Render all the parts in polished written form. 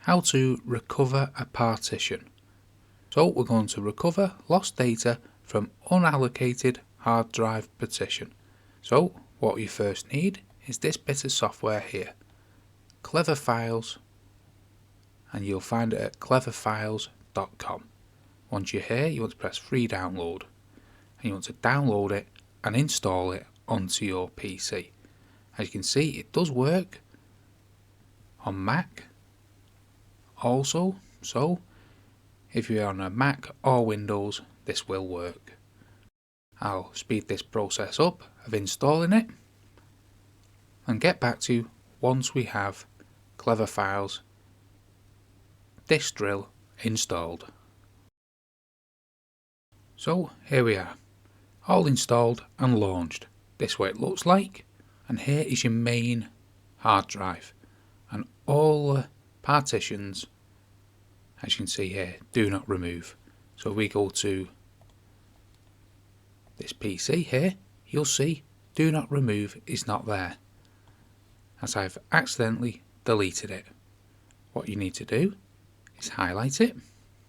how to recover a partition. So we're going to recover lost data from unallocated hard drive partition. So what you first need is this bit of software here, Clever Files, and you'll find it at cleverfiles.com. Once you're here, you want to press free download, and you want to download it and install it onto your PC. As you can see, it does work on Mac also, so if you're on a Mac or Windows, this will work. I'll speed this process up of installing it and get back to you once we have Clever Files disk drill installed. So here we are, all installed and launched. This is what it looks like, and here is your main hard drive, and all the partitions, as you can see here, do not remove. So if we go to this PC here, you'll see do not remove is not there, as I've accidentally deleted it. What you need to do is highlight it.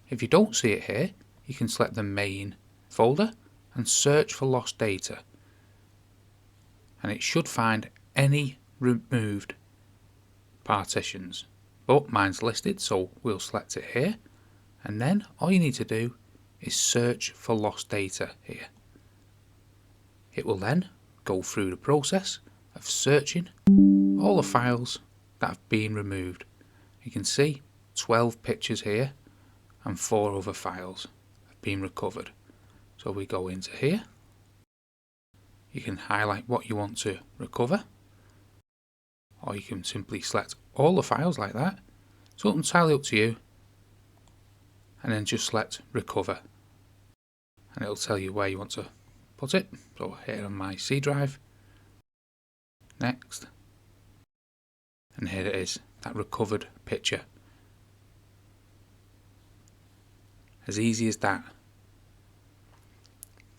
If you don't see it here, you can select the main folder and search for lost data, and it should find any removed partitions, but mine's listed, so we'll select it here, and then all you need to do is search for lost data here. It will then go through the process of searching all the files that have been removed. You can see 12 pictures here and 4 other files have been recovered. So we go into here, you can highlight what you want to recover, or you can simply select all the files like that. So it's entirely up to you, and then just select recover, and it'll tell you where you want to put it. So here on my C drive, next, and here it is, that recovered picture. As easy as that.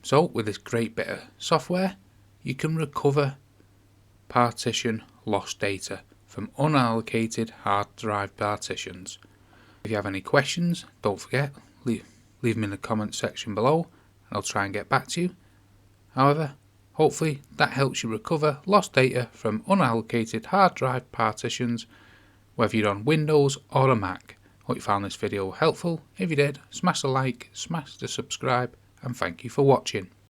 So with this great bit of software, you can recover partition lost data from unallocated hard drive partitions. If you have any questions, don't forget, leave them in the comment section below, and I'll try and get back to you. However, hopefully that helps you recover lost data from unallocated hard drive partitions, whether you're on Windows or a Mac. Hope you found this video helpful. If you did, smash the like, smash the subscribe, and thank you for watching.